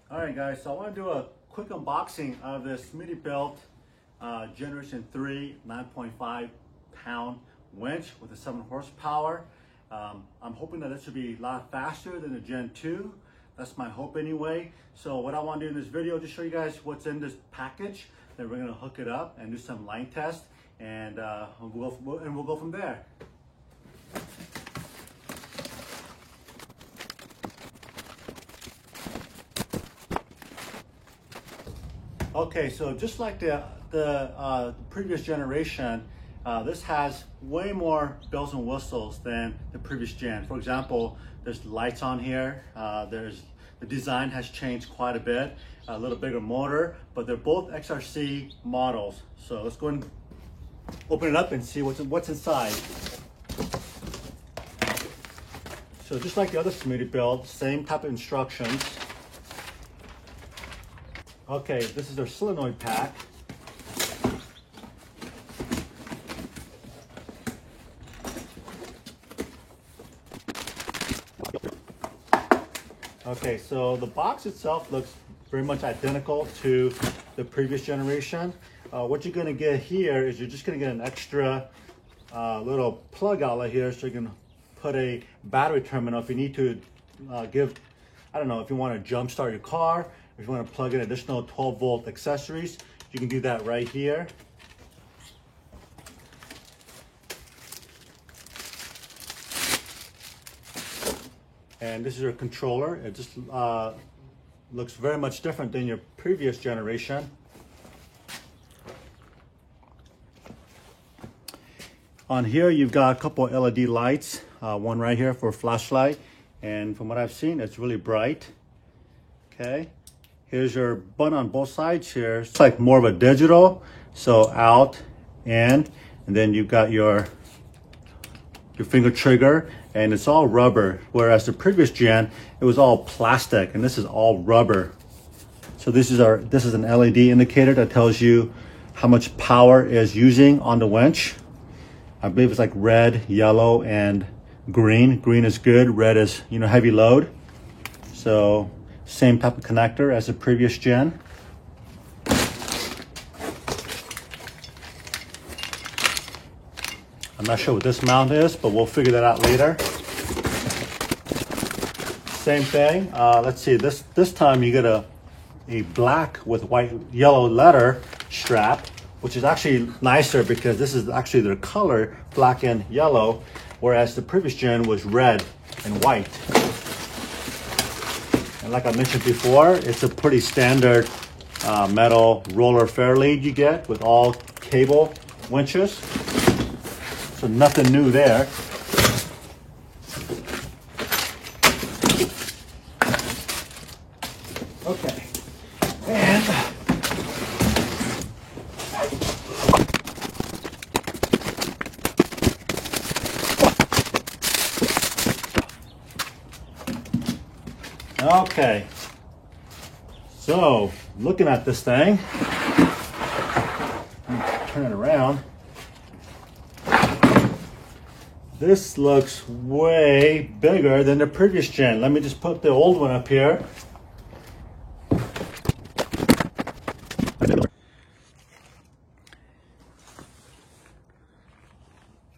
Alright guys, so I want to do a quick unboxing of this Smittybilt Generation 3 9.5 pound winch with a 7 horsepower. I'm hoping that this will be a lot faster than the Gen 2. That's my hope anyway. So what I want to do in this video, just show you guys what's in this package. Then we're going to hook it up and do some line tests, and we'll go from there. Okay, so just like the previous generation, this has way more bells and whistles than the previous gen. For example, there's lights on here. The design has changed quite a bit, a little bigger motor, but they're both XRC models. So let's go and open it up and see what's inside. So just like the other Smittybilt, same type of instructions. Okay, this is their solenoid pack. Okay, so the box itself looks very much identical to the previous generation. What you're going to get here is you're just going to get an extra little plug outlet here, so you can put a battery terminal if you need to I don't know, if you want to jump start your car. If you want to plug in additional 12-volt accessories, you can do that right here. And this is your controller. It just looks very much different than your previous generation. On here, you've got a couple of LED lights. One right here for a flashlight. And from what I've seen, it's really bright. Okay. Here's your button on both sides here. It's like more of a digital. So out, in, and then you've got your finger trigger, and it's all rubber. Whereas the previous gen, it was all plastic, and this is all rubber. So this is an LED indicator that tells you how much power is using on the winch. I believe it's like red, yellow, and green. Green is good, red is, heavy load. So same type of connector as the previous gen. I'm not sure what this mount is, but we'll figure that out later. Same thing. Let's see, this time you get a black with yellow letter strap, which is actually nicer because this is actually their color, black and yellow, whereas the previous gen was red and white. And like I mentioned before, it's a pretty standard metal roller fair lead you get with all cable winches. So nothing new there. Okay. And okay, so looking at this thing, turn it around. This looks way bigger than the previous gen. Let me just put the old one up here.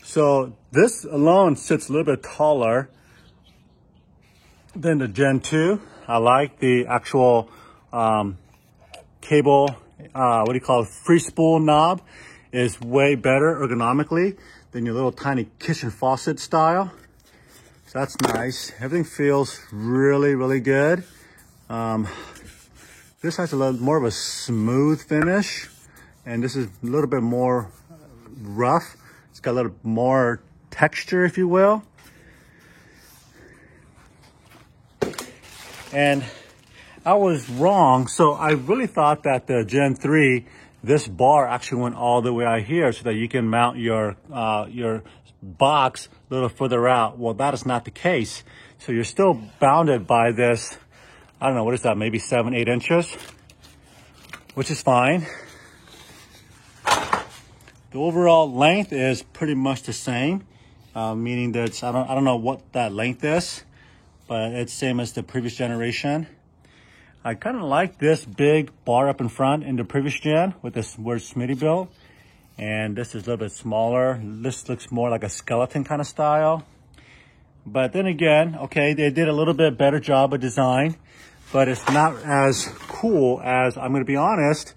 So this alone sits a little bit taller than the Gen 2. I like the actual cable, free spool knob is way better ergonomically than your little tiny kitchen faucet style. So that's nice. Everything feels really, really good. This has a little more of a smooth finish, and this is a little bit more rough. It's got a little more texture, if you will. And I was wrong. So I really thought that the Gen 3, this bar actually went all the way out here so that you can mount your box a little further out. Well, that is not the case. So you're still bounded by this, I don't know, what is that, maybe 7-8 inches, which is fine. The overall length is pretty much the same, meaning that I don't know what that length is, but it's same as the previous generation. I kind of like this big bar up in front in the previous gen with this word Smittybilt. And this is a little bit smaller. This looks more like a skeleton kind of style. But then again, okay, they did a little bit better job of design, but it's not as cool as, I'm going to be honest,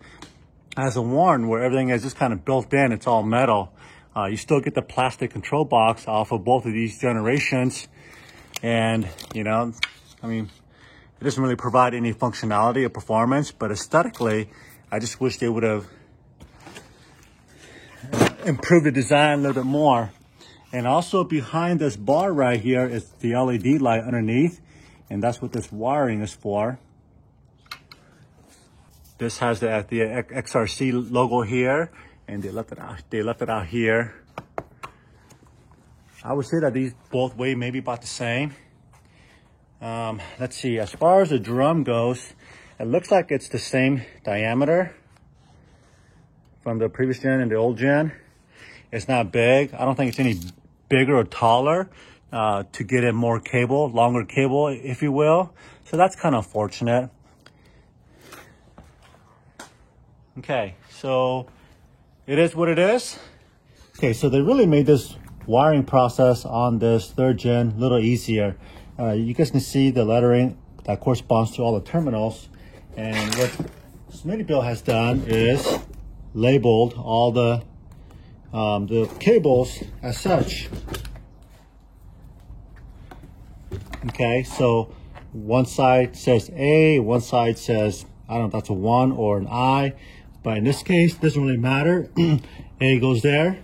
as a one where everything is just kind of built in. It's all metal. You still get the plastic control box off of both of these generations. And, you know, I mean, it doesn't really provide any functionality or performance, but aesthetically, I just wish they would have improved the design a little bit more. And also behind this bar right here is the LED light underneath, and that's what this wiring is for. This has the XRC logo here, and they left it out here. I would say that these both weigh maybe about the same. Let's see, as far as the drum goes, it looks like it's the same diameter from the previous gen and the old gen. It's not big. I don't think it's any bigger or taller to get in more cable, longer cable, if you will. So that's kind of fortunate. Okay, so it is what it is. Okay, so they really made this wiring process on this third gen a little easier. You guys can see the lettering that corresponds to all the terminals. And what Smittybilt has done is labeled all the cables as such. Okay, so one side says A, one side says, I don't know if that's a 1 or an I, but in this case, it doesn't really matter. A goes there.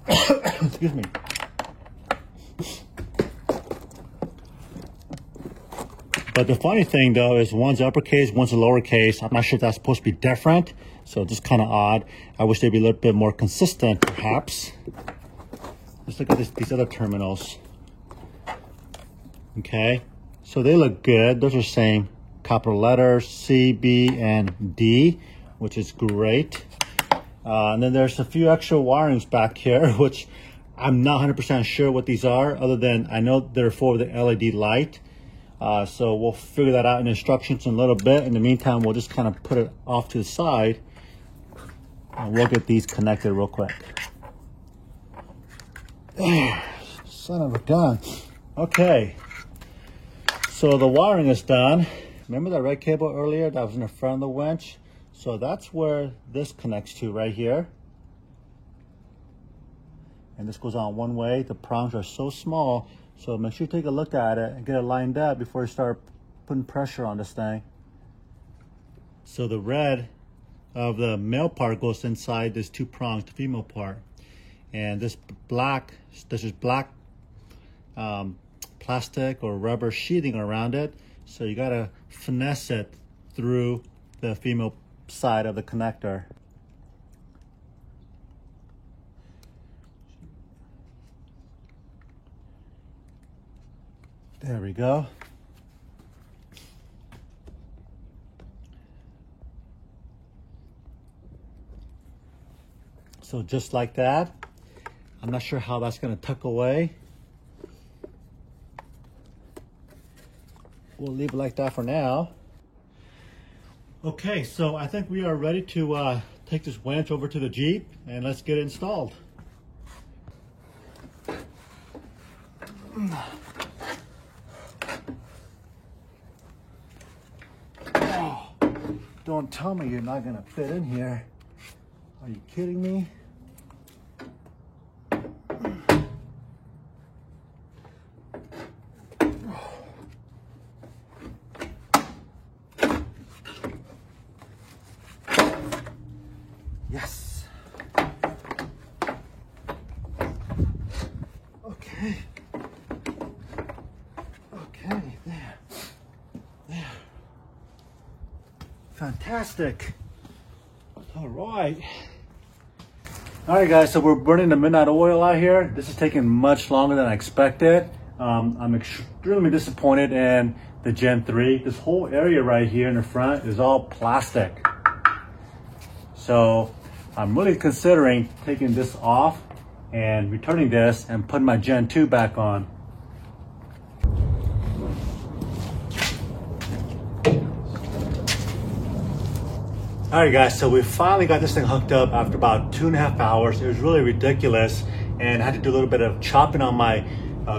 Excuse me. But the funny thing though is one's uppercase, one's a lowercase. I'm not sure if that's supposed to be different, so just kind of odd. I wish they'd be a little bit more consistent, perhaps. Let's look at these other terminals. Okay, so they look good. Those are same capital letters, C, B, and D, which is great. And then there's a few extra wirings back here, which I'm not 100% sure what these are, other than I know they're for the LED light. So we'll figure that out in instructions in a little bit. In the meantime, we'll just kind of put it off to the side and we'll get these connected real quick. There, son of a gun. Okay, so the wiring is done. Remember that red cable earlier that was in the front of the winch? So that's where this connects to right here. And this goes on one way. The prongs are so small, so make sure you take a look at it and get it lined up before you start putting pressure on this thing. So the red of the male part goes inside this two prongs, the female part. And this black, this is black plastic or rubber sheathing around it. So you gotta finesse it through the female side of the connector. There we go. So just like that. I'm not sure how that's going to tuck away. We'll leave it like that for now. Okay, so I think we are ready to take this winch over to the Jeep and let's get it installed. Oh, don't tell me you're not going to fit in here. Are you kidding me? Yes. Okay. Okay, there. There. Fantastic. All right. All right, guys, so we're burning the midnight oil out here. This is taking much longer than I expected. I'm extremely disappointed in the Gen 3. This whole area right here in the front is all plastic. So I'm really considering taking this off and returning this and putting my Gen 2 back on. All right, guys, so we finally got this thing hooked up after about 2.5 hours. It was really ridiculous, and I had to do a little bit of chopping on my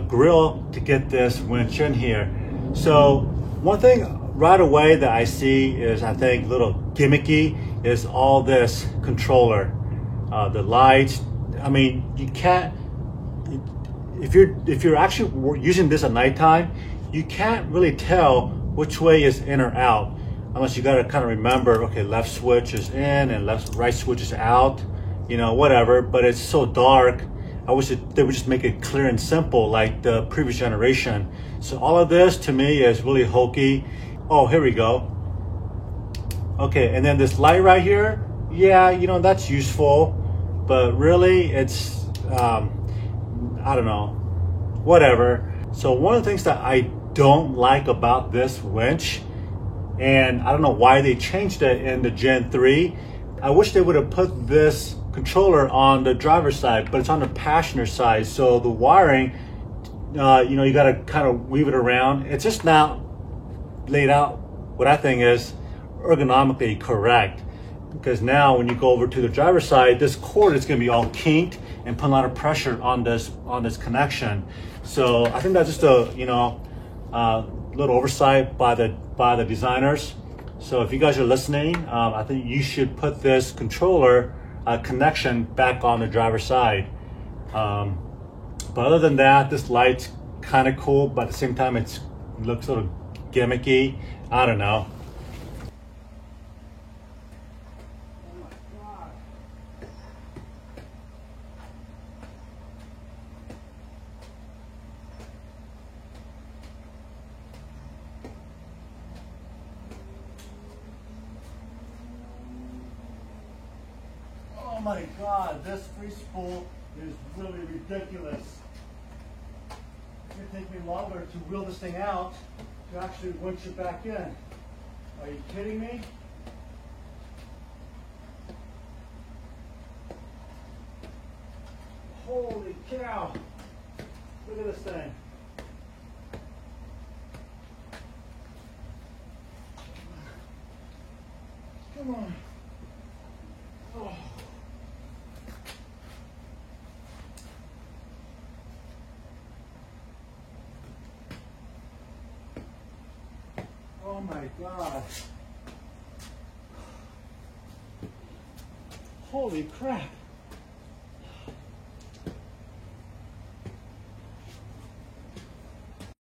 grill to get this winch in here. So one thing right away that I see is, I think, a little gimmicky, is all this controller, the lights. I mean, you can't, if you're actually using this at nighttime, you can't really tell which way is in or out, unless you got to kind of remember, okay, left switch is in and right switch is out, you know, whatever. But it's so dark. I wish they would just make it clear and simple like the previous generation. So all of this to me is really hokey. Oh, here we go. Okay, and then this light right here, yeah, you know, that's useful, but really it's, I don't know, whatever. So one of the things that I don't like about this winch, and I don't know why they changed it in the Gen 3. I wish they would have put this controller on the driver's side, but it's on the passenger side. So the wiring, you know, you got to kind of weave it around. It's just not laid out, what I think is ergonomically correct. Because now when you go over to the driver's side, this cord is going to be all kinked and put a lot of pressure on this connection. So I think that's just a, you know, little oversight by the designers. So if you guys are listening, I think you should put this controller connection back on the driver's side. But other than that, this light's kind of cool, but at the same time it looks a little gimmicky. I don't know. Oh my God, this free spool is really ridiculous. It's gonna take me longer to wheel this thing out to actually winch it back in. Are you kidding me? Holy cow. Look at this thing. Come on. Oh. Oh my God. Holy crap.